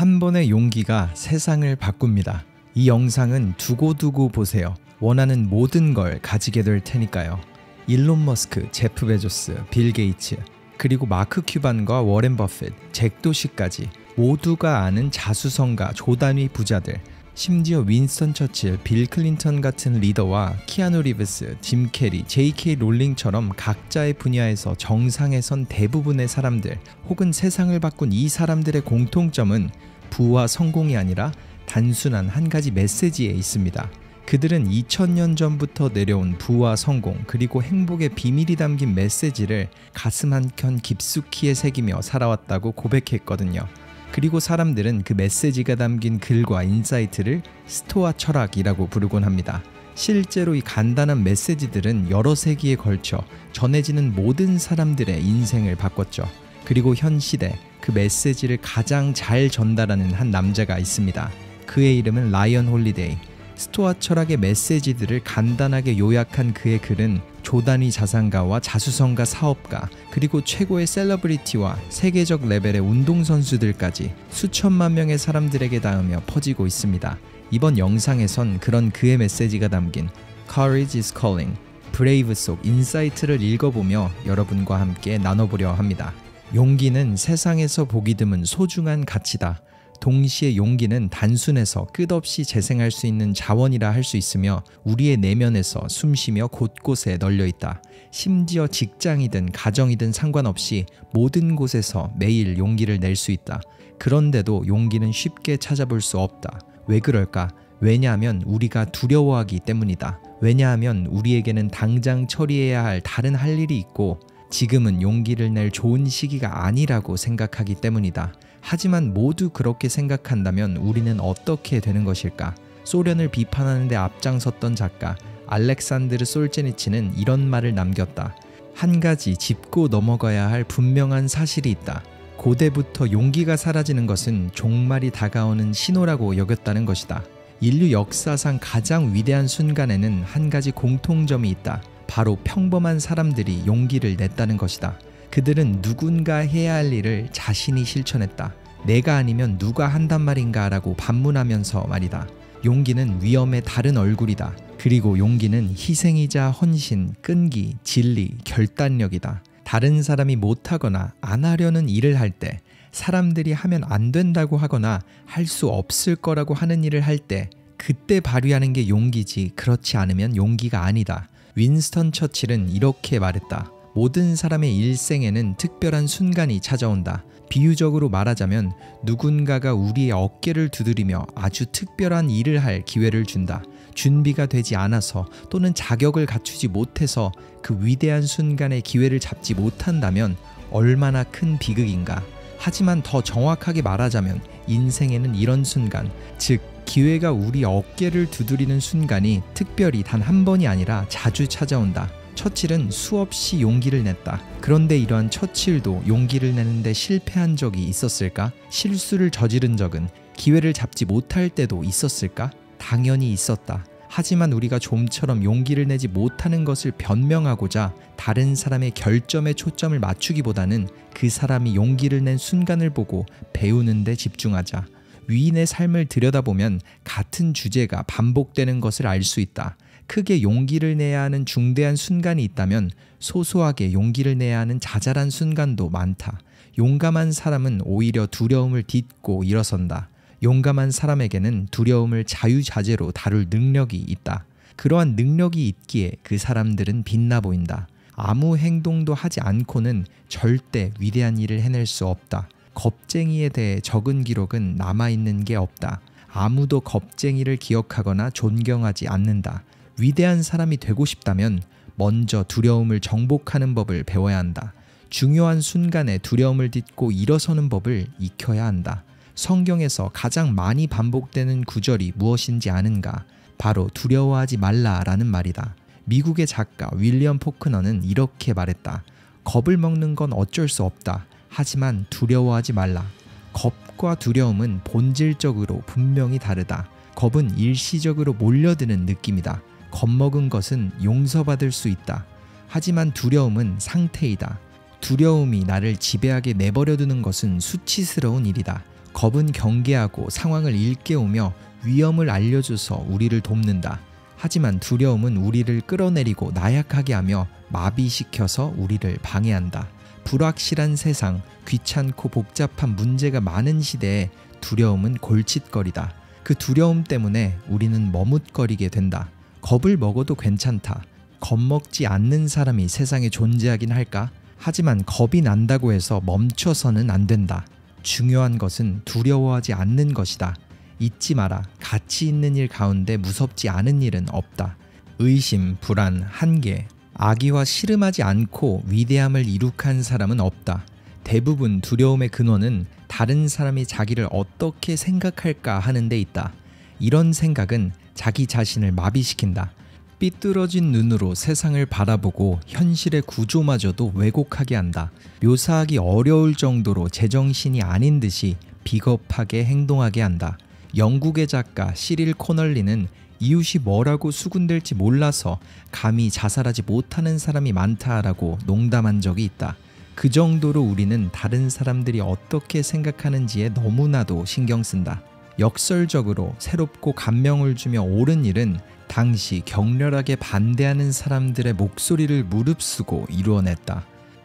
한 번의 용기가 세상을 바꿉니다. 이 영상은 두고두고 보세요. 원하는 모든 걸 가지게 될 테니까요. 일론 머스크, 제프 베조스, 빌 게이츠, 그리고 마크 큐반과 워렌 버핏, 잭 도시까지 모두가 아는 자수성가 조단위 부자들, 심지어 윈스턴 처칠, 빌 클린턴 같은 리더와 키아누 리브스, 짐 캐리, J.K. 롤링처럼 각자의 분야에서 정상에 선 대부분의 사람들 혹은 세상을 바꾼 이 사람들의 공통점은 부와 성공이 아니라 단순한 한 가지 메시지에 있습니다. 그들은 2000년 전부터 내려온 부와 성공 그리고 행복의 비밀이 담긴 메시지를 가슴 한켠 깊숙이 새기며 살아왔다고 고백했거든요. 그리고 사람들은 그 메시지가 담긴 글과 인사이트를 스토아 철학이라고 부르곤 합니다. 실제로 이 간단한 메시지들은 여러 세기에 걸쳐 전해지는 모든 사람들의 인생을 바꿨죠. 그리고 현 시대 그 메시지를 가장 잘 전달하는 한 남자가 있습니다. 그의 이름은 라이언 홀리데이. 스토아 철학의 메시지들을 간단하게 요약한 그의 글은 조단위 자산가와 자수성가 사업가 그리고 최고의 셀러브리티와 세계적 레벨의 운동선수들까지 수천만 명의 사람들에게 닿으며 퍼지고 있습니다. 이번 영상에선 그런 그의 메시지가 담긴 Courage is Calling, 브레이브 속 인사이트를 읽어보며 여러분과 함께 나눠보려 합니다. 용기는 세상에서 보기 드문 소중한 가치다. 동시에 용기는 단순해서 끝없이 재생할 수 있는 자원이라 할 수 있으며 우리의 내면에서 숨쉬며 곳곳에 널려있다. 심지어 직장이든 가정이든 상관없이 모든 곳에서 매일 용기를 낼 수 있다. 그런데도 용기는 쉽게 찾아볼 수 없다. 왜 그럴까? 왜냐하면 우리가 두려워하기 때문이다. 왜냐하면 우리에게는 당장 처리해야 할 다른 할 일이 있고 지금은 용기를 낼 좋은 시기가 아니라고 생각하기 때문이다. 하지만 모두 그렇게 생각한다면 우리는 어떻게 되는 것일까? 소련을 비판하는 데 앞장섰던 작가 알렉산드르 솔제니치는 이런 말을 남겼다. 한 가지 짚고 넘어가야 할 분명한 사실이 있다. 고대부터 용기가 사라지는 것은 종말이 다가오는 신호라고 여겼다는 것이다. 인류 역사상 가장 위대한 순간에는 한 가지 공통점이 있다. 바로 평범한 사람들이 용기를 냈다는 것이다. 그들은 누군가 해야 할 일을 자신이 실천했다. 내가 아니면 누가 한단 말인가 라고 반문하면서 말이다. 용기는 위험의 다른 얼굴이다. 그리고 용기는 희생이자 헌신, 끈기, 진리, 결단력이다. 다른 사람이 못하거나 안 하려는 일을 할 때, 사람들이 하면 안 된다고 하거나 할 수 없을 거라고 하는 일을 할 때 그때 발휘하는 게 용기지 그렇지 않으면 용기가 아니다. 윈스턴 처칠은 이렇게 말했다. 모든 사람의 일생에는 특별한 순간이 찾아온다. 비유적으로 말하자면 누군가가 우리의 어깨를 두드리며 아주 특별한 일을 할 기회를 준다. 준비가 되지 않아서 또는 자격을 갖추지 못해서 그 위대한 순간의 기회를 잡지 못한다면 얼마나 큰 비극인가. 하지만 더 정확하게 말하자면 인생에는 이런 순간, 즉 기회가 우리 어깨를 두드리는 순간이 특별히 단 한 번이 아니라 자주 찾아온다. 처칠은 수없이 용기를 냈다. 그런데 이러한 처칠도 용기를 내는데 실패한 적이 있었을까? 실수를 저지른 적은 기회를 잡지 못할 때도 있었을까? 당연히 있었다. 하지만 우리가 좀처럼 용기를 내지 못하는 것을 변명하고자 다른 사람의 결점에 초점을 맞추기보다는 그 사람이 용기를 낸 순간을 보고 배우는 데 집중하자. 위인의 삶을 들여다보면 같은 주제가 반복되는 것을 알 수 있다. 크게 용기를 내야 하는 중대한 순간이 있다면 소소하게 용기를 내야 하는 자잘한 순간도 많다. 용감한 사람은 오히려 두려움을 딛고 일어선다. 용감한 사람에게는 두려움을 자유자재로 다룰 능력이 있다. 그러한 능력이 있기에 그 사람들은 빛나 보인다. 아무 행동도 하지 않고는 절대 위대한 일을 해낼 수 없다. 겁쟁이에 대해 적은 기록은 남아있는 게 없다. 아무도 겁쟁이를 기억하거나 존경하지 않는다. 위대한 사람이 되고 싶다면 먼저 두려움을 정복하는 법을 배워야 한다. 중요한 순간에 두려움을 딛고 일어서는 법을 익혀야 한다. 성경에서 가장 많이 반복되는 구절이 무엇인지 아는가? 바로 두려워하지 말라라는 말이다. 미국의 작가 윌리엄 포크너는 이렇게 말했다. 겁을 먹는 건 어쩔 수 없다. 하지만 두려워하지 말라. 겁과 두려움은 본질적으로 분명히 다르다. 겁은 일시적으로 몰려드는 느낌이다. 겁먹은 것은 용서받을 수 있다. 하지만 두려움은 상태이다. 두려움이 나를 지배하게 내버려두는 것은 수치스러운 일이다. 겁은 경계하고 상황을 일깨우며 위험을 알려줘서 우리를 돕는다. 하지만 두려움은 우리를 끌어내리고 나약하게 하며 마비시켜서 우리를 방해한다. 불확실한 세상, 귀찮고 복잡한 문제가 많은 시대에 두려움은 골칫거리다. 그 두려움 때문에 우리는 머뭇거리게 된다. 겁을 먹어도 괜찮다. 겁먹지 않는 사람이 세상에 존재하긴 할까? 하지만 겁이 난다고 해서 멈춰서는 안 된다. 중요한 것은 두려워하지 않는 것이다. 잊지 마라. 가치 있는 일 가운데 무섭지 않은 일은 없다. 의심, 불안, 한계, 악의와 씨름하지 않고 위대함을 이룩한 사람은 없다. 대부분 두려움의 근원은 다른 사람이 자기를 어떻게 생각할까 하는 데 있다. 이런 생각은 자기 자신을 마비시킨다. 삐뚤어진 눈으로 세상을 바라보고 현실의 구조마저도 왜곡하게 한다. 묘사하기 어려울 정도로 제정신이 아닌 듯이 비겁하게 행동하게 한다. 영국의 작가 시릴 코널리는 이웃이 뭐라고 수군댈지 몰라서 감히 자살하지 못하는 사람이 많다라고 농담한 적이 있다. 그 정도로 우리는 다른 사람들이 어떻게 생각하는지에 너무나도 신경 쓴다. 역설적으로 새롭고 감명을 주며 옳은 일은 당시 격렬하게 반대하는 사람들의 목소리를 무릅쓰고 이루어냈다.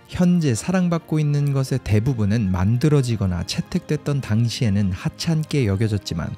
현재 사랑받고 있는 것의 대부분은 만들어지거나 채택됐던 당시에는 하찮게 여겨졌지만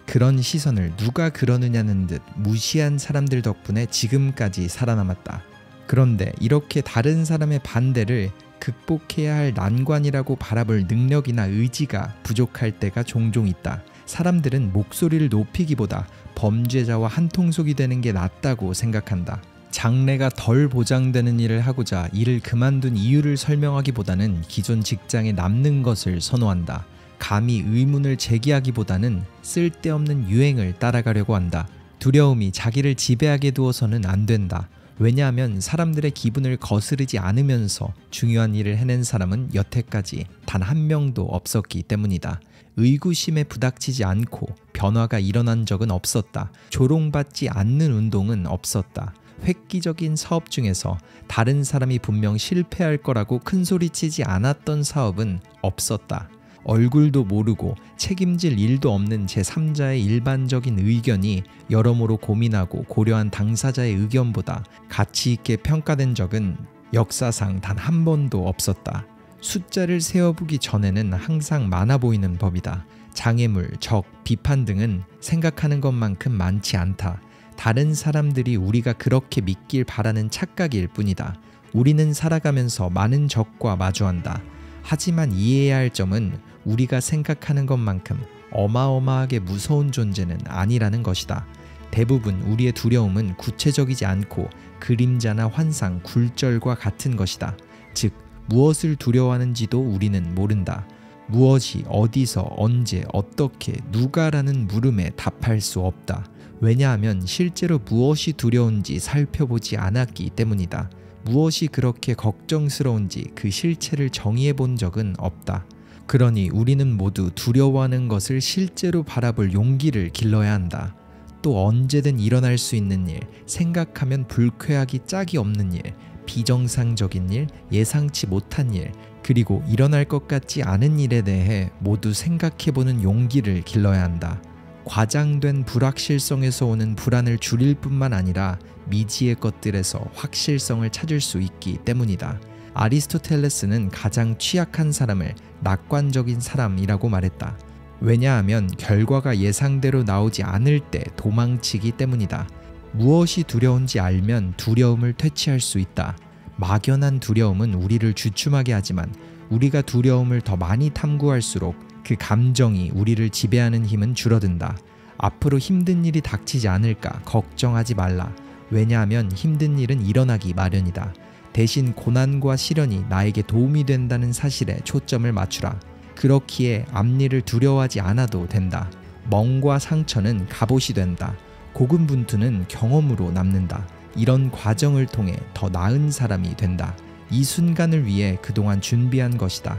그런 시선을 누가 그러느냐는 듯 무시한 사람들 덕분에 지금까지 살아남았다. 그런데 이렇게 다른 사람의 반대를 극복해야 할 난관이라고 바라볼 능력이나 의지가 부족할 때가 종종 있다. 사람들은 목소리를 높이기보다 범죄자와 한통속이 되는 게 낫다고 생각한다. 장래가 덜 보장되는 일을 하고자 일을 그만둔 이유를 설명하기보다는 기존 직장에 남는 것을 선호한다. 감히 의문을 제기하기보다는 쓸데없는 유행을 따라가려고 한다. 두려움이 자기를 지배하게 두어서는 안 된다. 왜냐하면 사람들의 기분을 거스르지 않으면서 중요한 일을 해낸 사람은 여태까지 단 한 명도 없었기 때문이다. 의구심에 부닥치지 않고 변화가 일어난 적은 없었다. 조롱받지 않는 운동은 없었다. 획기적인 사업 중에서 다른 사람이 분명 실패할 거라고 큰소리치지 않았던 사업은 없었다. 얼굴도 모르고 책임질 일도 없는 제3자의 일반적인 의견이 여러모로 고민하고 고려한 당사자의 의견보다 가치 있게 평가된 적은 역사상 단 한 번도 없었다. 숫자를 세어보기 전에는 항상 많아 보이는 법이다. 장애물, 적, 비판 등은 생각하는 것만큼 많지 않다. 다른 사람들이 우리가 그렇게 믿길 바라는 착각일 뿐이다. 우리는 살아가면서 많은 적과 마주한다. 하지만 이해해야 할 점은 우리가 생각하는 것만큼 어마어마하게 무서운 존재는 아니라는 것이다. 대부분 우리의 두려움은 구체적이지 않고 그림자나 환상, 굴절과 같은 것이다. 즉, 무엇을 두려워하는지도 우리는 모른다. 무엇이 어디서 언제 어떻게 누가라는 물음에 답할 수 없다. 왜냐하면 실제로 무엇이 두려운지 살펴보지 않았기 때문이다. 무엇이 그렇게 걱정스러운지 그 실체를 정의해 본 적은 없다. 그러니 우리는 모두 두려워하는 것을 실제로 바라볼 용기를 길러야 한다. 또 언제든 일어날 수 있는 일, 생각하면 불쾌하기 짝이 없는 일, 비정상적인 일, 예상치 못한 일, 그리고 일어날 것 같지 않은 일에 대해 모두 생각해보는 용기를 길러야 한다. 과장된 불확실성에서 오는 불안을 줄일 뿐만 아니라 미지의 것들에서 확실성을 찾을 수 있기 때문이다. 아리스토텔레스는 가장 취약한 사람을 낙관적인 사람이라고 말했다. 왜냐하면 결과가 예상대로 나오지 않을 때 도망치기 때문이다. 무엇이 두려운지 알면 두려움을 퇴치할 수 있다. 막연한 두려움은 우리를 주춤하게 하지만 우리가 두려움을 더 많이 탐구할수록 그 감정이 우리를 지배하는 힘은 줄어든다. 앞으로 힘든 일이 닥치지 않을까 걱정하지 말라. 왜냐하면 힘든 일은 일어나기 마련이다. 대신 고난과 시련이 나에게 도움이 된다는 사실에 초점을 맞추라. 그렇기에 앞일을 두려워하지 않아도 된다. 멍과 상처는 갑옷이 된다. 고군분투는 경험으로 남는다. 이런 과정을 통해 더 나은 사람이 된다. 이 순간을 위해 그동안 준비한 것이다.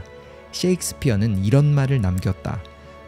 셰익스피어는 이런 말을 남겼다.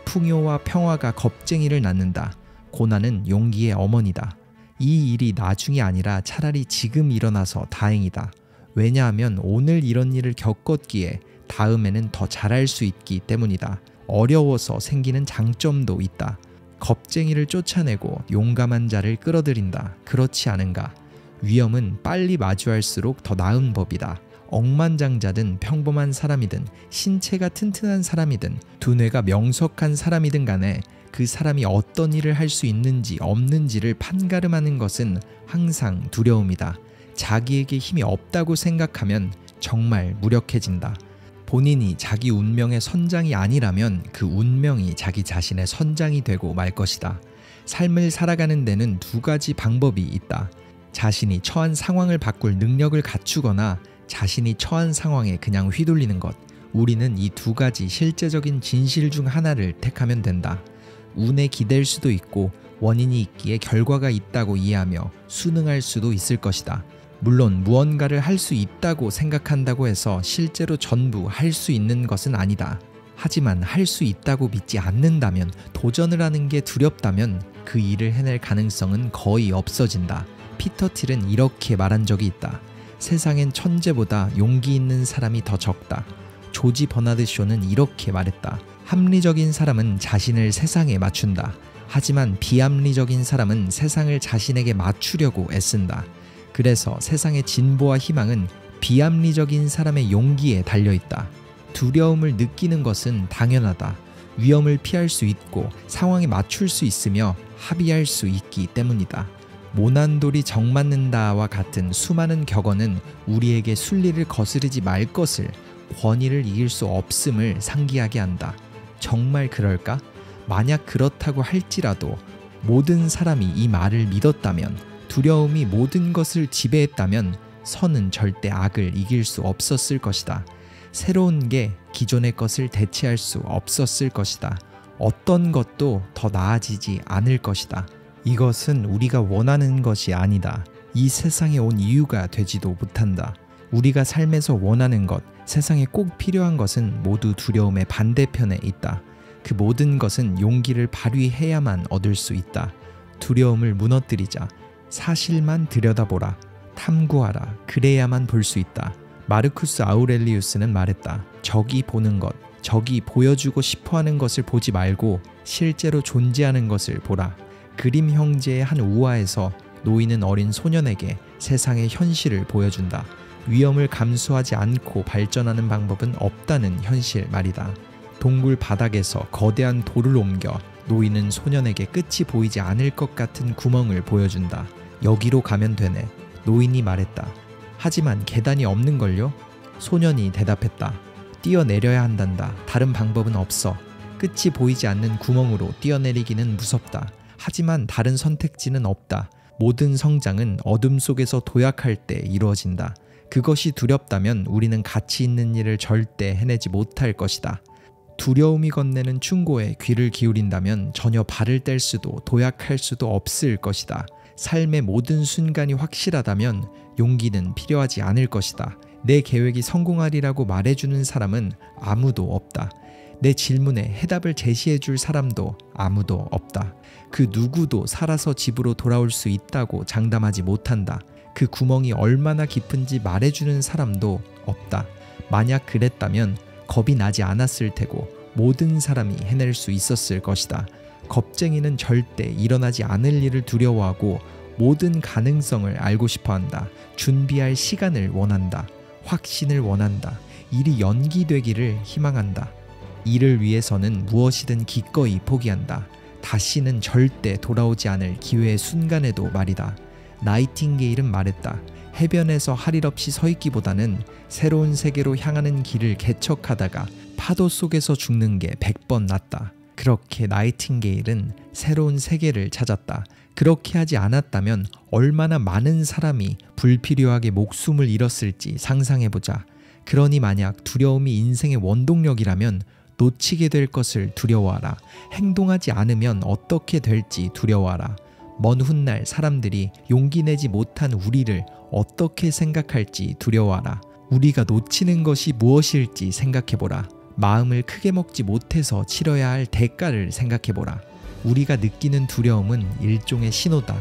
풍요와 평화가 겁쟁이를 낳는다. 고난은 용기의 어머니다. 이 일이 나중이 아니라 차라리 지금 일어나서 다행이다. 왜냐하면 오늘 이런 일을 겪었기에 다음에는 더 잘할 수 있기 때문이다. 어려워서 생기는 장점도 있다. 겁쟁이를 쫓아내고 용감한 자를 끌어들인다. 그렇지 않은가? 위험은 빨리 마주할수록 더 나은 법이다. 억만장자든 평범한 사람이든 신체가 튼튼한 사람이든 두뇌가 명석한 사람이든 간에 그 사람이 어떤 일을 할 수 있는지 없는지를 판가름하는 것은 항상 두려움이다. 자기에게 힘이 없다고 생각하면 정말 무력해진다. 본인이 자기 운명의 선장이 아니라면 그 운명이 자기 자신의 선장이 되고 말 것이다. 삶을 살아가는 데는 두 가지 방법이 있다. 자신이 처한 상황을 바꿀 능력을 갖추거나 자신이 처한 상황에 그냥 휘둘리는 것. 우리는 이 두 가지 실제적인 진실 중 하나를 택하면 된다. 운에 기댈 수도 있고 원인이 있기에 결과가 있다고 이해하며 순응할 수도 있을 것이다. 물론 무언가를 할 수 있다고 생각한다고 해서 실제로 전부 할 수 있는 것은 아니다. 하지만 할 수 있다고 믿지 않는다면, 도전을 하는 게 두렵다면 그 일을 해낼 가능성은 거의 없어진다. 피터 틸은 이렇게 말한 적이 있다. 세상엔 천재보다 용기 있는 사람이 더 적다. 조지 버나드 쇼는 이렇게 말했다. 합리적인 사람은 자신을 세상에 맞춘다. 하지만 비합리적인 사람은 세상을 자신에게 맞추려고 애쓴다. 그래서 세상의 진보와 희망은 비합리적인 사람의 용기에 달려있다. 두려움을 느끼는 것은 당연하다. 위험을 피할 수 있고 상황에 맞출 수 있으며 합의할 수 있기 때문이다. 모난돌이 정맞는다와 같은 수많은 격언은 우리에게 순리를 거스르지 말 것을, 권위를 이길 수 없음을 상기하게 한다. 정말 그럴까? 만약 그렇다고 할지라도 모든 사람이 이 말을 믿었다면, 두려움이 모든 것을 지배했다면 선은 절대 악을 이길 수 없었을 것이다. 새로운 게 기존의 것을 대체할 수 없었을 것이다. 어떤 것도 더 나아지지 않을 것이다. 이것은 우리가 원하는 것이 아니다. 이 세상에 온 이유가 되지도 못한다. 우리가 삶에서 원하는 것, 세상에 꼭 필요한 것은 모두 두려움의 반대편에 있다. 그 모든 것은 용기를 발휘해야만 얻을 수 있다. 두려움을 무너뜨리자. 사실만 들여다보라. 탐구하라. 그래야만 볼 수 있다. 마르쿠스 아우렐리우스는 말했다. 적이 보는 것, 적이 보여주고 싶어하는 것을 보지 말고 실제로 존재하는 것을 보라. 그림 형제의 한 우화에서 노인은 어린 소년에게 세상의 현실을 보여준다. 위험을 감수하지 않고 발전하는 방법은 없다는 현실 말이다. 동굴 바닥에서 거대한 돌을 옮겨 노인은 소년에게 끝이 보이지 않을 것 같은 구멍을 보여준다. 여기로 가면 되네. 노인이 말했다. 하지만 계단이 없는걸요? 소년이 대답했다. 뛰어내려야 한단다. 다른 방법은 없어. 끝이 보이지 않는 구멍으로 뛰어내리기는 무섭다. 하지만 다른 선택지는 없다. 모든 성장은 어둠 속에서 도약할 때 이루어진다. 그것이 두렵다면 우리는 가치 있는 일을 절대 해내지 못할 것이다. 두려움이 건네는 충고에 귀를 기울인다면 전혀 발을 뗄 수도 도약할 수도 없을 것이다. 삶의 모든 순간이 확실하다면 용기는 필요하지 않을 것이다. 내 계획이 성공하리라고 말해주는 사람은 아무도 없다. 내 질문에 해답을 제시해줄 사람도 아무도 없다. 그 누구도 살아서 집으로 돌아올 수 있다고 장담하지 못한다. 그 구멍이 얼마나 깊은지 말해주는 사람도 없다. 만약 그랬다면 겁이 나지 않았을 테고 모든 사람이 해낼 수 있었을 것이다. 겁쟁이는 절대 일어나지 않을 일을 두려워하고 모든 가능성을 알고 싶어한다. 준비할 시간을 원한다. 확신을 원한다. 일이 연기되기를 희망한다. 이를 위해서는 무엇이든 기꺼이 포기한다. 다시는 절대 돌아오지 않을 기회의 순간에도 말이다. 나이팅게일은 말했다. 해변에서 할 일 없이 서 있기보다는 새로운 세계로 향하는 길을 개척하다가 파도 속에서 죽는 게 100번 낫다. 그렇게 나이팅게일은 새로운 세계를 찾았다. 그렇게 하지 않았다면 얼마나 많은 사람이 불필요하게 목숨을 잃었을지 상상해보자. 그러니 만약 두려움이 인생의 원동력이라면 놓치게 될 것을 두려워하라. 행동하지 않으면 어떻게 될지 두려워하라. 먼 훗날 사람들이 용기 내지 못한 우리를 어떻게 생각할지 두려워하라. 우리가 놓치는 것이 무엇일지 생각해보라. 마음을 크게 먹지 못해서 치러야 할 대가를 생각해보라. 우리가 느끼는 두려움은 일종의 신호다.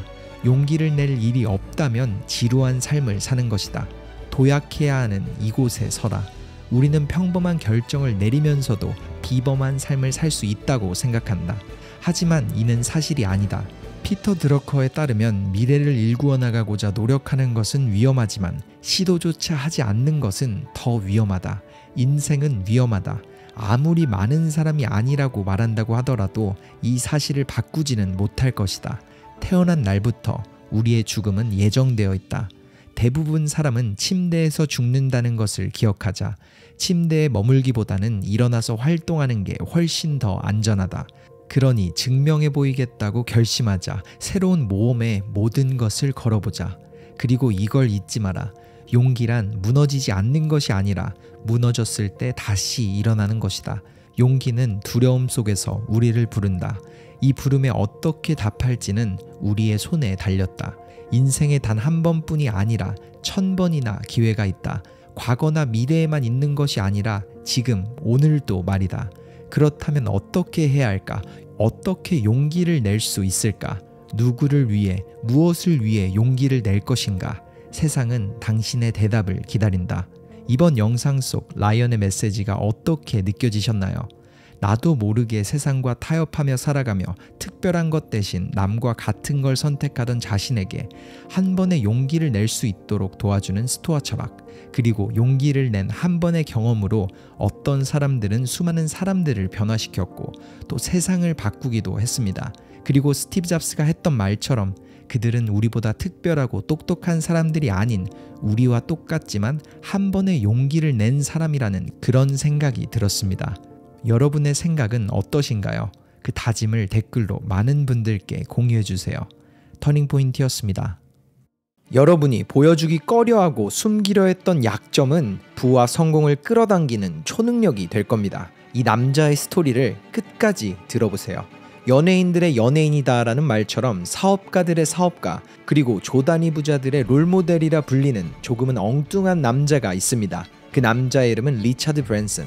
용기를 낼 일이 없다면 지루한 삶을 사는 것이다. 도약해야 하는 이곳에 서라. 우리는 평범한 결정을 내리면서도 비범한 삶을 살 수 있다고 생각한다. 하지만 이는 사실이 아니다. 피터 드러커에 따르면 미래를 일구어 나가고자 노력하는 것은 위험하지만 시도조차 하지 않는 것은 더 위험하다. 인생은 위험하다. 아무리 많은 사람이 아니라고 말한다고 하더라도 이 사실을 바꾸지는 못할 것이다. 태어난 날부터 우리의 죽음은 예정되어 있다. 대부분 사람은 침대에서 죽는다는 것을 기억하자. 침대에 머물기보다는 일어나서 활동하는 게 훨씬 더 안전하다. 그러니 증명해 보이겠다고 결심하자. 새로운 모험에 모든 것을 걸어보자. 그리고 이걸 잊지 마라. 용기란 무너지지 않는 것이 아니라 무너졌을 때 다시 일어나는 것이다. 용기는 두려움 속에서 우리를 부른다. 이 부름에 어떻게 답할지는 우리의 손에 달렸다. 인생에 단 한 번뿐이 아니라 1000번이나 기회가 있다. 과거나 미래에만 있는 것이 아니라 지금, 오늘도 말이다. 그렇다면 어떻게 해야 할까? 어떻게 용기를 낼 수 있을까? 누구를 위해, 무엇을 위해 용기를 낼 것인가? 세상은 당신의 대답을 기다린다. 이번 영상 속 라이언의 메시지가 어떻게 느껴지셨나요? 나도 모르게 세상과 타협하며 살아가며 특별한 것 대신 남과 같은 걸 선택하던 자신에게 한 번의 용기를 낼 수 있도록 도와주는 스토아 철학, 그리고 용기를 낸 한 번의 경험으로 어떤 사람들은 수많은 사람들을 변화시켰고 또 세상을 바꾸기도 했습니다. 그리고 스티브 잡스가 했던 말처럼 그들은 우리보다 특별하고 똑똑한 사람들이 아닌 우리와 똑같지만 한 번의 용기를 낸 사람이라는 그런 생각이 들었습니다. 여러분의 생각은 어떠신가요? 그 다짐을 댓글로 많은 분들께 공유해주세요. 터닝포인트였습니다. 여러분이 보여주기 꺼려하고 숨기려 했던 약점은 부와 성공을 끌어당기는 초능력이 될 겁니다. 이 남자의 스토리를 끝까지 들어보세요. 연예인들의 연예인이다 라는 말처럼 사업가들의 사업가, 그리고 조단위 부자들의 롤모델이라 불리는 조금은 엉뚱한 남자가 있습니다. 그 남자의 이름은 리차드 브랜슨.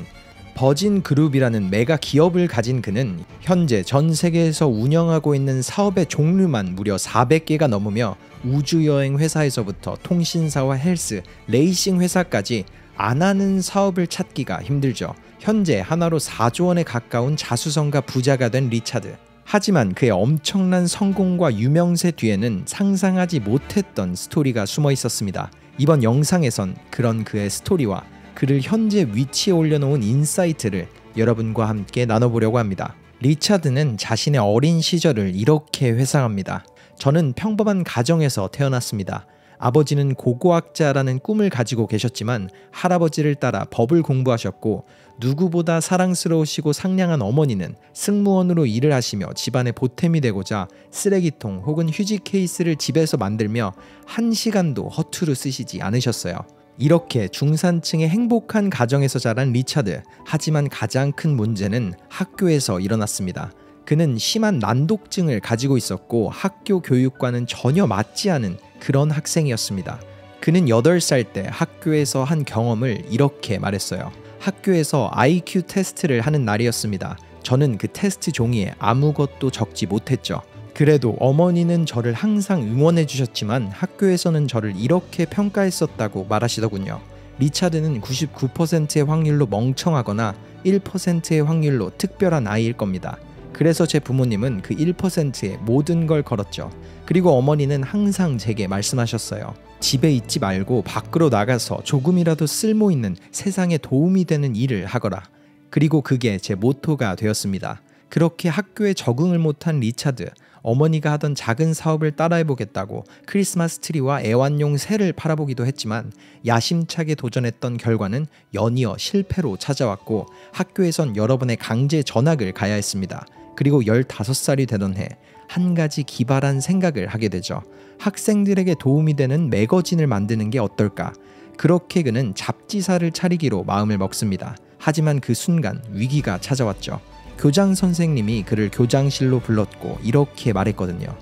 버진 그룹이라는 메가 기업을 가진 그는 현재 전 세계에서 운영하고 있는 사업의 종류만 무려 400개가 넘으며 우주여행 회사에서부터 통신사와 헬스, 레이싱 회사까지 안 하는 사업을 찾기가 힘들죠. 현재 하나로 4조 원에 가까운 자수성가 부자가 된 리차드. 하지만 그의 엄청난 성공과 유명세 뒤에는 상상하지 못했던 스토리가 숨어 있었습니다. 이번 영상에선 그런 그의 스토리와 그를 현재 위치에 올려놓은 인사이트를 여러분과 함께 나눠보려고 합니다. 리차드는 자신의 어린 시절을 이렇게 회상합니다. 저는 평범한 가정에서 태어났습니다. 아버지는 고고학자라는 꿈을 가지고 계셨지만 할아버지를 따라 법을 공부하셨고, 누구보다 사랑스러우시고 상냥한 어머니는 승무원으로 일을 하시며 집안의 보탬이 되고자 쓰레기통 혹은 휴지 케이스를 집에서 만들며 1시간도 허투루 쓰시지 않으셨어요. 이렇게 중산층의 행복한 가정에서 자란 리차드. 하지만 가장 큰 문제는 학교에서 일어났습니다. 그는 심한 난독증을 가지고 있었고 학교 교육과는 전혀 맞지 않은 그런 학생이었습니다. 그는 8살 때 학교에서 한 경험을 이렇게 말했어요. 학교에서 IQ 테스트를 하는 날이었습니다. 저는 그 테스트 종이에 아무것도 적지 못했죠. 그래도 어머니는 저를 항상 응원해 주셨지만 학교에서는 저를 이렇게 평가했었다고 말하시더군요. 리차드는 99%의 확률로 멍청하거나 1%의 확률로 특별한 아이일 겁니다. 그래서 제 부모님은 그 1%에 모든 걸 걸었죠. 그리고 어머니는 항상 제게 말씀하셨어요. 집에 있지 말고 밖으로 나가서 조금이라도 쓸모있는, 세상에 도움이 되는 일을 하거라. 그리고 그게 제 모토가 되었습니다. 그렇게 학교에 적응을 못한 리차드. 어머니가 하던 작은 사업을 따라해보겠다고 크리스마스 트리와 애완용 새를 팔아보기도 했지만 야심차게 도전했던 결과는 연이어 실패로 찾아왔고 학교에선 여러 번의 강제 전학을 가야 했습니다. 그리고 15살이 되던 해 한 가지 기발한 생각을 하게 되죠. 학생들에게 도움이 되는 매거진을 만드는 게 어떨까? 그렇게 그는 잡지사를 차리기로 마음을 먹습니다. 하지만 그 순간 위기가 찾아왔죠. 교장 선생님이 그를 교장실로 불렀고 이렇게 말했거든요.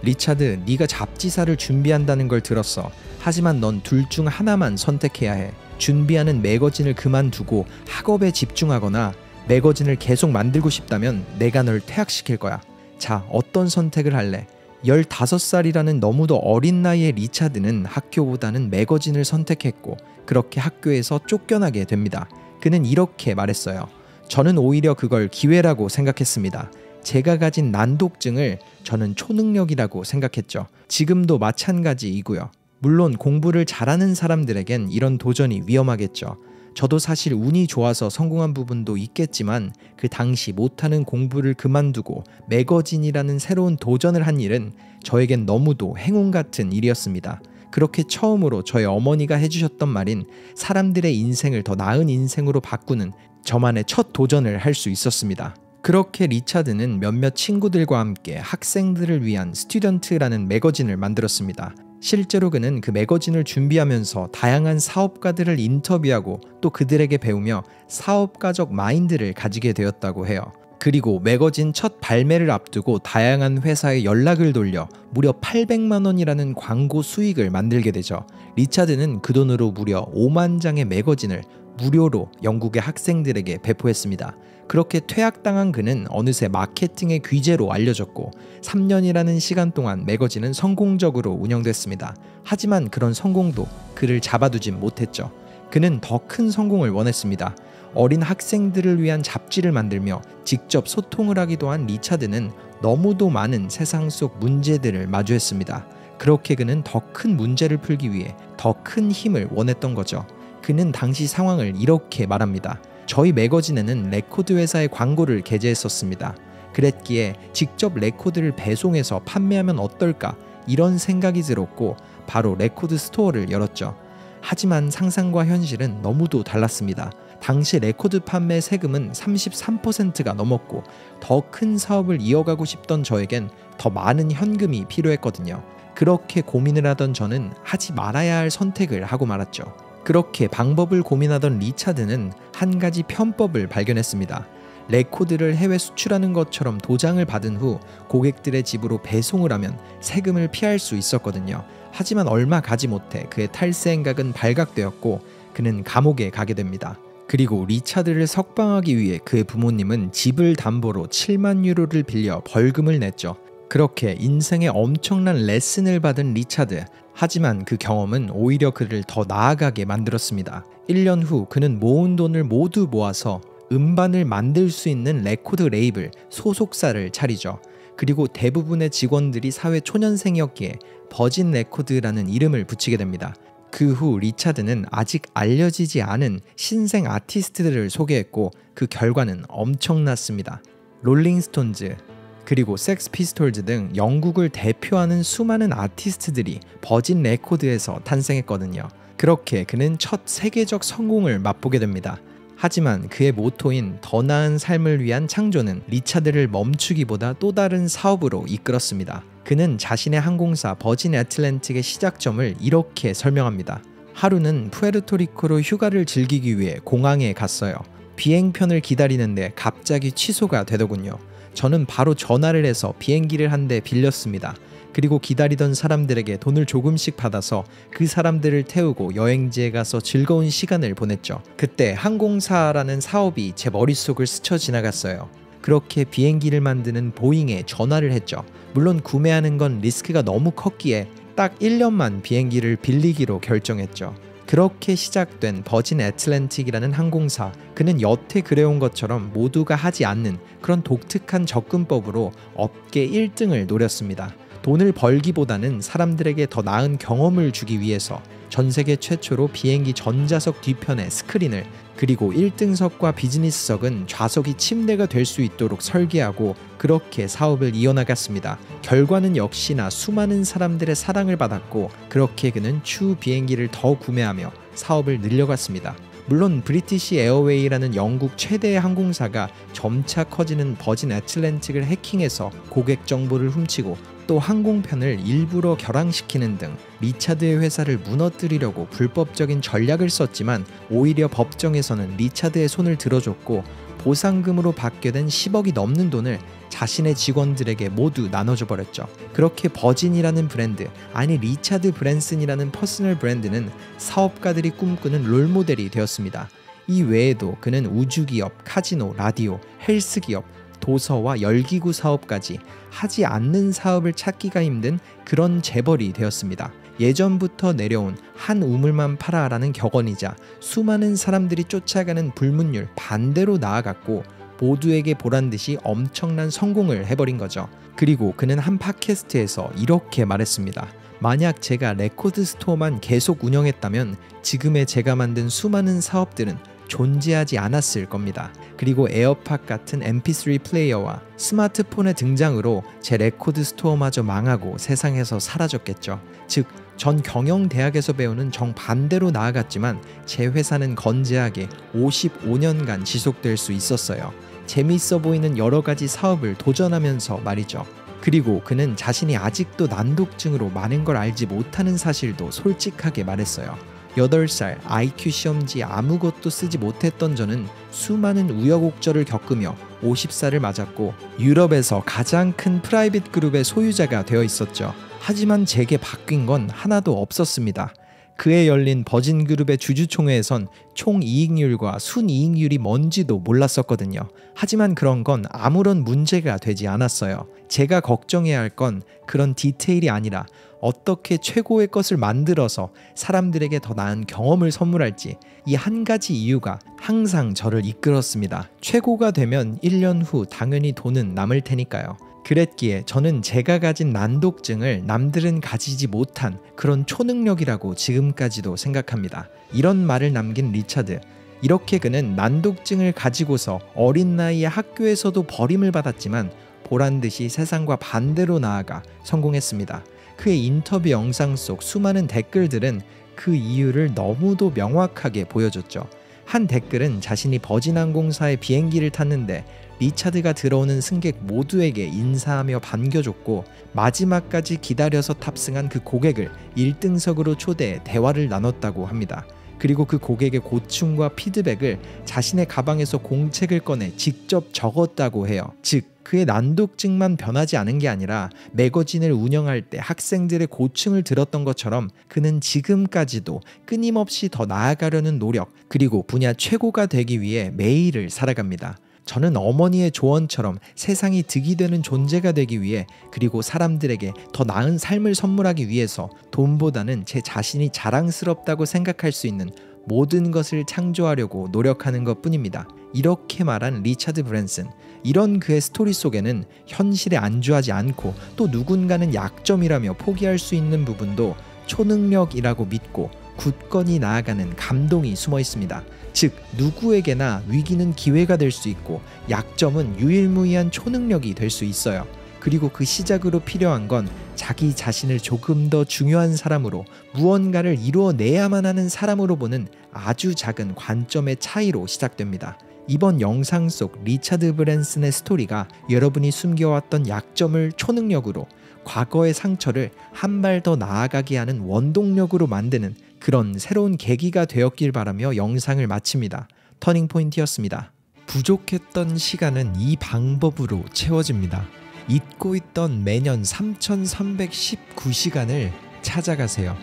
리차드, 네가 잡지사를 준비한다는 걸 들었어. 하지만 넌 둘 중 하나만 선택해야 해. 준비하는 매거진을 그만두고 학업에 집중하거나 매거진을 계속 만들고 싶다면 내가 널 퇴학시킬 거야. 자, 어떤 선택을 할래? 15살이라는 너무도 어린 나이의 리차드는 학교보다는 매거진을 선택했고 그렇게 학교에서 쫓겨나게 됩니다. 그는 이렇게 말했어요. 저는 오히려 그걸 기회라고 생각했습니다. 제가 가진 난독증을 저는 초능력이라고 생각했죠. 지금도 마찬가지이고요. 물론 공부를 잘하는 사람들에겐 이런 도전이 위험하겠죠. 저도 사실 운이 좋아서 성공한 부분도 있겠지만 그 당시 못하는 공부를 그만두고 매거진이라는 새로운 도전을 한 일은 저에겐 너무도 행운 같은 일이었습니다. 그렇게 처음으로 저희 어머니가 해주셨던 말인 사람들의 인생을 더 나은 인생으로 바꾸는 저만의 첫 도전을 할 수 있었습니다. 그렇게 리차드는 몇몇 친구들과 함께 학생들을 위한 스튜던트라는 매거진을 만들었습니다. 실제로 그는 그 매거진을 준비하면서 다양한 사업가들을 인터뷰하고 또 그들에게 배우며 사업가적 마인드를 가지게 되었다고 해요. 그리고 매거진 첫 발매를 앞두고 다양한 회사에 연락을 돌려 무려 800만 원이라는 광고 수익을 만들게 되죠. 리차드는 그 돈으로 무려 5만 장의 매거진을 무료로 영국의 학생들에게 배포했습니다. 그렇게 퇴학당한 그는 어느새 마케팅의 귀재로 알려졌고 3년이라는 시간 동안 매거진은 성공적으로 운영됐습니다. 하지만 그런 성공도 그를 잡아두진 못했죠. 그는 더 큰 성공을 원했습니다. 어린 학생들을 위한 잡지를 만들며 직접 소통을 하기도 한 리차드는 너무도 많은 세상 속 문제들을 마주했습니다. 그렇게 그는 더 큰 문제를 풀기 위해 더 큰 힘을 원했던 거죠. 그는 당시 상황을 이렇게 말합니다. 저희 매거진에는 레코드 회사의 광고를 게재했었습니다. 그랬기에 직접 레코드를 배송해서 판매하면 어떨까 이런 생각이 들었고 바로 레코드 스토어를 열었죠. 하지만 상상과 현실은 너무도 달랐습니다. 당시 레코드 판매 세금은 33%가 넘었고 더 큰 사업을 이어가고 싶던 저에겐 더 많은 현금이 필요했거든요. 그렇게 고민을 하던 저는 하지 말아야 할 선택을 하고 말았죠. 그렇게 방법을 고민하던 리차드는 한 가지 편법을 발견했습니다. 레코드를 해외 수출하는 것처럼 도장을 받은 후 고객들의 집으로 배송을 하면 세금을 피할 수 있었거든요. 하지만 얼마 가지 못해 그의 탈세 행각은 발각되었고 그는 감옥에 가게 됩니다. 그리고 리차드를 석방하기 위해 그의 부모님은 집을 담보로 7만 유로를 빌려 벌금을 냈죠. 그렇게 인생의 엄청난 레슨을 받은 리차드. 하지만 그 경험은 오히려 그를 더 나아가게 만들었습니다. 1년 후 그는 모은 돈을 모두 모아서 음반을 만들 수 있는 레코드 레이블 소속사를 차리죠. 그리고 대부분의 직원들이 사회 초년생이었기에 버진 레코드라는 이름을 붙이게 됩니다. 그 후 리차드는 아직 알려지지 않은 신생 아티스트들을 소개했고 그 결과는 엄청났습니다. 롤링스톤즈, 그리고 섹스 피스톨즈 등 영국을 대표하는 수많은 아티스트들이 버진 레코드에서 탄생했거든요. 그렇게 그는 첫 세계적 성공을 맛보게 됩니다. 하지만 그의 모토인 더 나은 삶을 위한 창조는 리차드를 멈추기보다 또 다른 사업으로 이끌었습니다. 그는 자신의 항공사 버진 애틀랜틱의 시작점을 이렇게 설명합니다. 하루는 푸에르토리코로 휴가를 즐기기 위해 공항에 갔어요. 비행편을 기다리는데 갑자기 취소가 되더군요. 저는 바로 전화를 해서 비행기를 한 대 빌렸습니다. 그리고 기다리던 사람들에게 돈을 조금씩 받아서 그 사람들을 태우고 여행지에 가서 즐거운 시간을 보냈죠. 그때 항공사라는 사업이 제 머릿속을 스쳐 지나갔어요. 그렇게 비행기를 만드는 보잉에 전화를 했죠. 물론 구매하는 건 리스크가 너무 컸기에 딱 1년만 비행기를 빌리기로 결정했죠. 그렇게 시작된 버진 애틀랜틱이라는 항공사. 그는 여태 그래온 것처럼 모두가 하지 않는 그런 독특한 접근법으로 업계 1등을 노렸습니다. 돈을 벌기보다는 사람들에게 더 나은 경험을 주기 위해서 전 세계 최초로 비행기 전좌석 뒤편에 스크린을, 그리고 1등석과 비즈니스석은 좌석이 침대가 될 수 있도록 설계하고 그렇게 사업을 이어나갔습니다. 결과는 역시나 수많은 사람들의 사랑을 받았고 그렇게 그는 추후 비행기를 더 구매하며 사업을 늘려갔습니다. 물론 브리티시 에어웨이라는 영국 최대의 항공사가 점차 커지는 버진 애틀랜틱을 해킹해서 고객 정보를 훔치고 또 항공편을 일부러 결항시키는 등 리차드의 회사를 무너뜨리려고 불법적인 전략을 썼지만 오히려 법정에서는 리차드의 손을 들어줬고 보상금으로 받게 된 10억이 넘는 돈을 자신의 직원들에게 모두 나눠줘 버렸죠. 그렇게 버진이라는 브랜드, 아니 리차드 브랜슨이라는 퍼스널 브랜드는 사업가들이 꿈꾸는 롤모델이 되었습니다. 이 외에도 그는 우주기업, 카지노, 라디오, 헬스기업, 도서와 열기구 사업까지 하지 않는 사업을 찾기가 힘든 그런 재벌이 되었습니다. 예전부터 내려온 한 우물만 팔아라는 격언이자 수많은 사람들이 쫓아가는 불문율 반대로 나아갔고 모두에게 보란듯이 엄청난 성공을 해버린 거죠. 그리고 그는 한 팟캐스트에서 이렇게 말했습니다. 만약 제가 레코드 스토어만 계속 운영했다면 지금의 제가 만든 수많은 사업들은 존재하지 않았을 겁니다. 그리고 에어팟 같은 mp3 플레이어와 스마트폰의 등장으로 제 레코드 스토어마저 망하고 세상에서 사라졌겠죠. 즉, 전 경영대학에서 배우는 정반대로 나아갔지만 제 회사는 건재하게 55년간 지속될 수 있었어요. 재미있어 보이는 여러 가지 사업을 도전하면서 말이죠. 그리고 그는 자신이 아직도 난독증으로 많은 걸 알지 못하는 사실도 솔직하게 말했어요. 8살 IQ 시험지 아무것도 쓰지 못했던 저는 수많은 우여곡절을 겪으며 50살을 맞았고 유럽에서 가장 큰 프라이빗 그룹의 소유자가 되어 있었죠. 하지만 제게 바뀐 건 하나도 없었습니다. 그해 열린 버진그룹의 주주총회에선 총이익률과 순이익률이 뭔지도 몰랐었거든요. 하지만 그런 건 아무런 문제가 되지 않았어요. 제가 걱정해야 할 건 그런 디테일이 아니라 어떻게 최고의 것을 만들어서 사람들에게 더 나은 경험을 선물할지, 이 한 가지 이유가 항상 저를 이끌었습니다. 최고가 되면 1년 후 당연히 돈은 남을 테니까요. 그랬기에 저는 제가 가진 난독증을 남들은 가지지 못한 그런 초능력이라고 지금까지도 생각합니다. 이런 말을 남긴 리차드. 이렇게 그는 난독증을 가지고서 어린 나이에 학교에서도 버림을 받았지만 보란듯이 세상과 반대로 나아가 성공했습니다. 그의 인터뷰 영상 속 수많은 댓글들은 그 이유를 너무도 명확하게 보여줬죠. 한 댓글은 자신이 버진항공사의 비행기를 탔는데 리차드가 들어오는 승객 모두에게 인사하며 반겨줬고 마지막까지 기다려서 탑승한 그 고객을 1등석으로 초대해 대화를 나눴다고 합니다. 그리고 그 고객의 고충과 피드백을 자신의 가방에서 공책을 꺼내 직접 적었다고 해요. 즉, 그의 난독증만 변하지 않은 게 아니라 매거진을 운영할 때 학생들의 고충을 들었던 것처럼 그는 지금까지도 끊임없이 더 나아가려는 노력, 그리고 분야 최고가 되기 위해 매일을 살아갑니다. 저는 어머니의 조언처럼 세상이 득이 되는 존재가 되기 위해, 그리고 사람들에게 더 나은 삶을 선물하기 위해서 돈보다는 제 자신이 자랑스럽다고 생각할 수 있는 모든 것을 창조하려고 노력하는 것 뿐입니다. 이렇게 말한 리차드 브랜슨. 이런 그의 스토리 속에는 현실에 안주하지 않고 또 누군가는 약점이라며 포기할 수 있는 부분도 초능력이라고 믿고 굳건히 나아가는 감동이 숨어 있습니다. 즉, 누구에게나 위기는 기회가 될 수 있고 약점은 유일무이한 초능력이 될 수 있어요. 그리고 그 시작으로 필요한 건 자기 자신을 조금 더 중요한 사람으로, 무언가를 이루어내야만 하는 사람으로 보는 아주 작은 관점의 차이로 시작됩니다. 이번 영상 속 리차드 브랜슨의 스토리가 여러분이 숨겨왔던 약점을 초능력으로, 과거의 상처를 한 발 더 나아가게 하는 원동력으로 만드는 그런 새로운 계기가 되었길 바라며 영상을 마칩니다. 터닝포인트였습니다. 부족했던 시간은 이 방법으로 채워집니다. 잊고 있던 매년 3,319시간을 찾아가세요.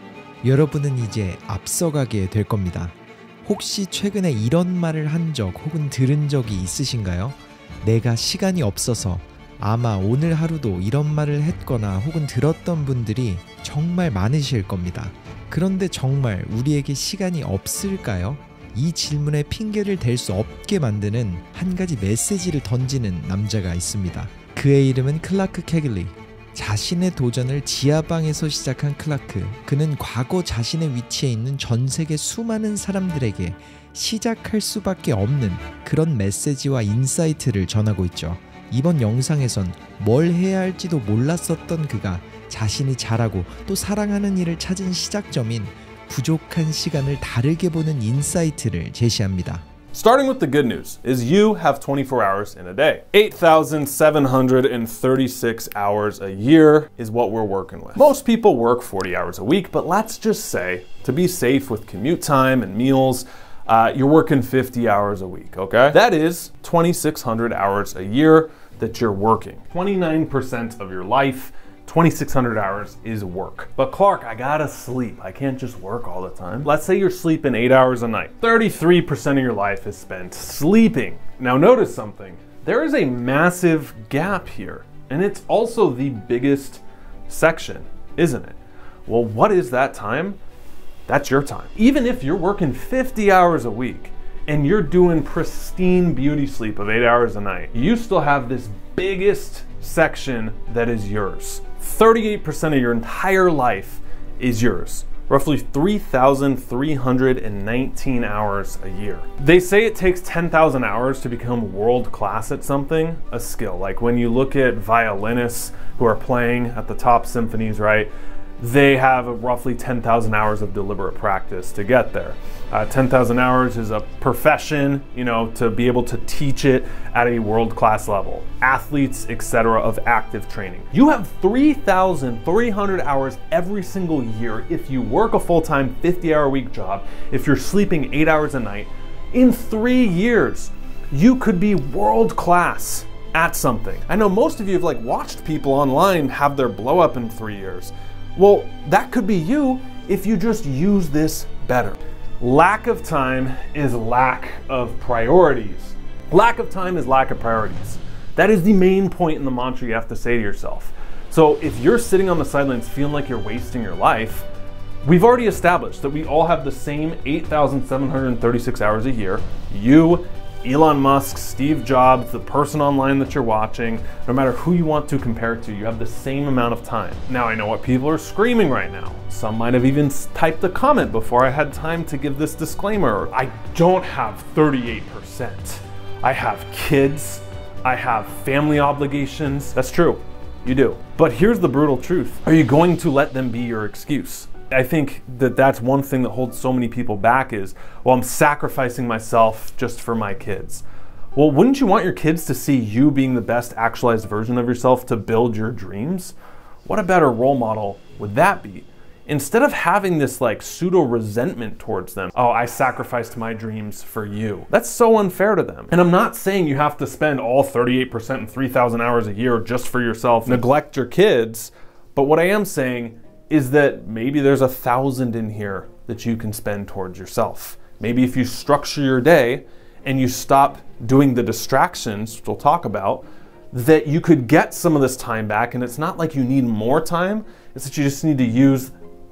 여러분은 이제 앞서가게 될 겁니다. 혹시 최근에 이런 말을 한 적 혹은 들은 적이 있으신가요? 내가 시간이 없어서. 아마 오늘 하루도 이런 말을 했거나 혹은 들었던 분들이 정말 많으실 겁니다. 그런데 정말 우리에게 시간이 없을까요? 이 질문에 핑계를 댈 수 없게 만드는 한 가지 메시지를 던지는 남자가 있습니다. 그의 이름은 클라크 캐글리. 자신의 도전을 지하방에서 시작한 클라크. 그는 과거 자신의 위치에 있는 전 세계 수많은 사람들에게 시작할 수밖에 없는 그런 메시지와 인사이트를 전하고 있죠. 이번 영상에선 뭘 해야 할지도 몰랐었던 그가 자신이 잘하고 또 사랑하는 일을 찾은 시작점인 부족한 시간을 다르게 보는 인사이트를 제시합니다. Starting with the good news is you have 24 hours in a day. 8,736 hours a year is what we're working with. Most people work 40 hours a week, but let's just say, to be safe with commute time and meals, you're working 50 hours a week, okay? That is 2,600 hours a year that you're working. 29% of your life, 2,600 hours is work. But Clark, I gotta sleep. I can't just work all the time. Let's say you're sleeping 8 hours a night. 33% of your life is spent sleeping. Now notice something. there is a massive gap here. And it's also the biggest section, isn't it? Well, what is that time? That's your time. Even if you're working 50 hours a week and you're doing pristine beauty sleep of 8 hours a night, you still have this biggest section that is yours. 38% of your entire life is yours. Roughly 3,319 hours a year. They say it takes 10,000 hours to become world class at something, a skill. Like when you look at violinists who are playing at the top symphonies, right? They have roughly 10,000 hours of deliberate practice to get there. 10,000 hours is a profession, you know, to be able to teach it at a world-class level. Athletes, etc., of active training. You have 3,300 hours every single year if you work a full-time 50-hour-a-week job, if you're sleeping 8 hours a night. In 3 years, you could be world-class at something. I know most of you have watched people online have their blow up in 3 years. Well, that could be you if you just use this better. Lack of time is lack of priorities. Lack of time is lack of priorities. That is the main point in the mantra you have to say to yourself. So if you're sitting on the sidelines feeling like you're wasting your life, we've already established that we all have the same 8,736 hours a year. You, Elon Musk, Steve Jobs, the person online that you're watching, no matter who you want to compare it to, you have the same amount of time. Now I know what people are screaming right now. Some might have even typed a comment before I had time to give this disclaimer. I don't have 38%. I have kids, I have family obligations. That's true, you do. But here's the brutal truth. Are you going to let them be your excuse? I think that that's one thing that holds so many people back is, well, I'm sacrificing myself just for my kids. Well, wouldn't you want your kids to see you being the best actualized version of yourself to build your dreams? What a better role model would that be? Instead of having this pseudo resentment towards them, oh, I sacrificed my dreams for you. That's so unfair to them. And I'm not saying you have to spend all 38% and 3,000 hours a year just for yourself, neglect your kids, but what I am saying is that maybe there's 1,000 in here that you can spend towards yourself. Maybe if you structure your day and you stop doing the distractions, which we'll talk about, that you could get some of this time back, and it's not like you need more time, it's that you just need to use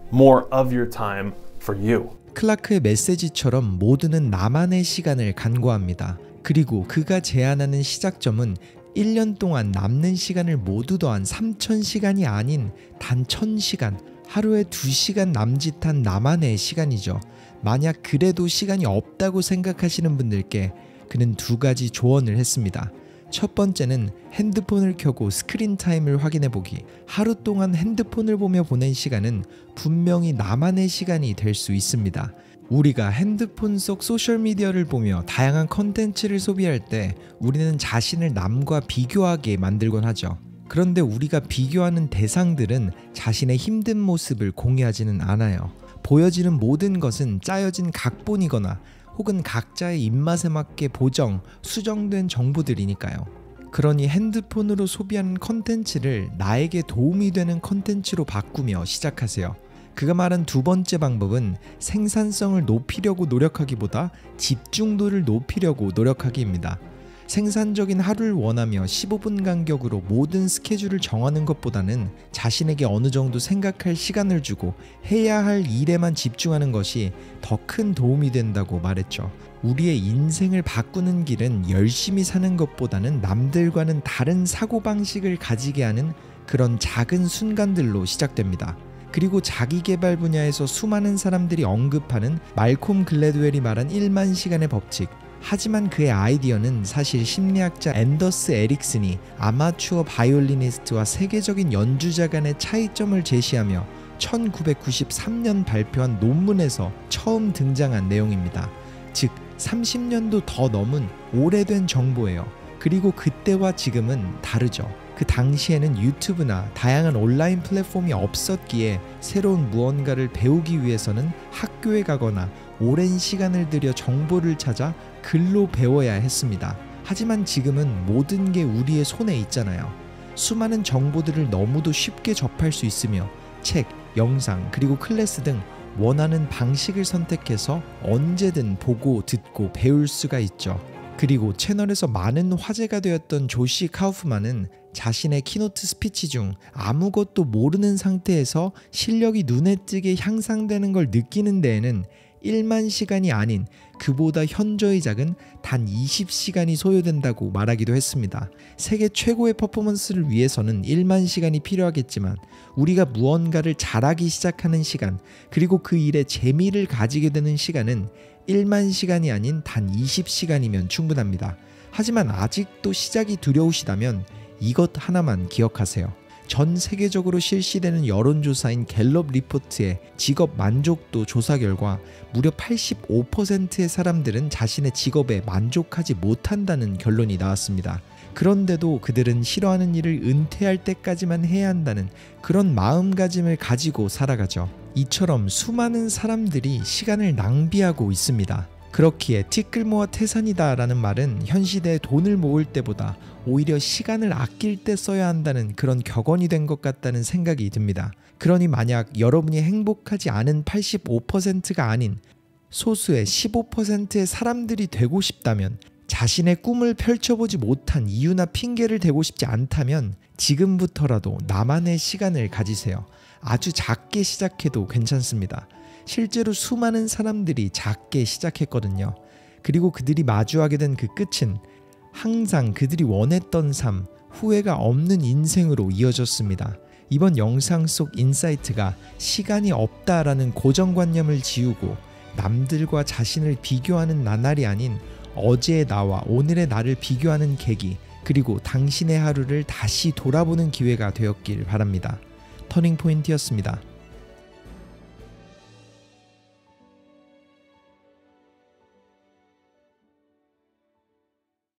more of your time for you. 클라크의 메시지처럼 모두는 나만의 시간을 간구합니다. 그리고 그가 제안하는 시작점은 1년 동안 남는 시간을 모두 더한 3,000시간이 아닌 단 1,000시간, 하루에 2시간 남짓한 나만의 시간이죠. 만약 그래도 시간이 없다고 생각하시는 분들께 그는 2가지 조언을 했습니다. 첫 번째는 핸드폰을 켜고 스크린 타임을 확인해 보기. 하루 동안 핸드폰을 보며 보낸 시간은 분명히 나만의 시간이 될 수 있습니다. 우리가 핸드폰 속 소셜미디어를 보며 다양한 컨텐츠를 소비할 때 우리는 자신을 남과 비교하게 만들곤 하죠. 그런데 우리가 비교하는 대상들은 자신의 힘든 모습을 공유하지는 않아요. 보여지는 모든 것은 짜여진 각본이거나 혹은 각자의 입맛에 맞게 보정, 수정된 정보들이니까요. 그러니 핸드폰으로 소비하는 컨텐츠를 나에게 도움이 되는 컨텐츠로 바꾸며 시작하세요. 그가 말한 2번째 방법은 생산성을 높이려고 노력하기보다 집중도를 높이려고 노력하기입니다. 생산적인 하루를 원하며 15분 간격으로 모든 스케줄을 정하는 것보다는 자신에게 어느 정도 생각할 시간을 주고 해야 할 일에만 집중하는 것이 더 큰 도움이 된다고 말했죠. 우리의 인생을 바꾸는 길은 열심히 사는 것보다는 남들과는 다른 사고방식을 가지게 하는 그런 작은 순간들로 시작됩니다. 그리고 자기개발 분야에서 수많은 사람들이 언급하는 말콤 글래드웰이 말한 1만 시간의 법칙. 하지만 그의 아이디어는 사실 심리학자 앤더스 에릭슨이 아마추어 바이올리니스트와 세계적인 연주자 간의 차이점을 제시하며 1993년 발표한 논문에서 처음 등장한 내용입니다. 즉 30년도 더 넘은 오래된 정보예요. 그리고 그때와 지금은 다르죠. 그 당시에는 유튜브나 다양한 온라인 플랫폼이 없었기에 새로운 무언가를 배우기 위해서는 학교에 가거나 오랜 시간을 들여 정보를 찾아 글로 배워야 했습니다. 하지만 지금은 모든 게 우리의 손에 있잖아요. 수많은 정보들을 너무도 쉽게 접할 수 있으며 책, 영상, 그리고 클래스 등 원하는 방식을 선택해서 언제든 보고 듣고 배울 수가 있죠. 그리고 채널에서 많은 화제가 되었던 조시 카우프만은 자신의 키노트 스피치 중 아무것도 모르는 상태에서 실력이 눈에 띄게 향상되는 걸 느끼는 데에는 1만 시간이 아닌 그보다 현저히 작은 단 20시간이 소요된다고 말하기도 했습니다. 세계 최고의 퍼포먼스를 위해서는 1만 시간이 필요하겠지만 우리가 무언가를 잘하기 시작하는 시간, 그리고 그 일에 재미를 가지게 되는 시간은 1만 시간이 아닌 단 20시간이면 충분합니다. 하지만 아직도 시작이 두려우시다면 이것 하나만 기억하세요. 전 세계적으로 실시되는 여론조사인 갤럽 리포트의 직업 만족도 조사 결과 무려 85%의 사람들은 자신의 직업에 만족하지 못한다는 결론이 나왔습니다. 그런데도 그들은 싫어하는 일을 은퇴할 때까지만 해야 한다는 그런 마음가짐을 가지고 살아가죠. 이처럼 수많은 사람들이 시간을 낭비하고 있습니다. 그렇기에 티끌모아 태산이다 라는 말은 현 시대에 돈을 모을 때보다 오히려 시간을 아낄 때 써야 한다는 그런 격언이 된 것 같다는 생각이 듭니다. 그러니 만약 여러분이 행복하지 않은 85%가 아닌 소수의 15%의 사람들이 되고 싶다면, 자신의 꿈을 펼쳐보지 못한 이유나 핑계를 대고 싶지 않다면 지금부터라도 나만의 시간을 가지세요. 아주 작게 시작해도 괜찮습니다. 실제로 수많은 사람들이 작게 시작했거든요. 그리고 그들이 마주하게 된 그 끝은 항상 그들이 원했던 삶, 후회가 없는 인생으로 이어졌습니다. 이번 영상 속 인사이트가 시간이 없다라는 고정관념을 지우고 남들과 자신을 비교하는 나날이 아닌 어제의 나와 오늘의 나를 비교하는 계기, 그리고 당신의 하루를 다시 돌아보는 기회가 되었길 바랍니다. 터닝포인트였습니다.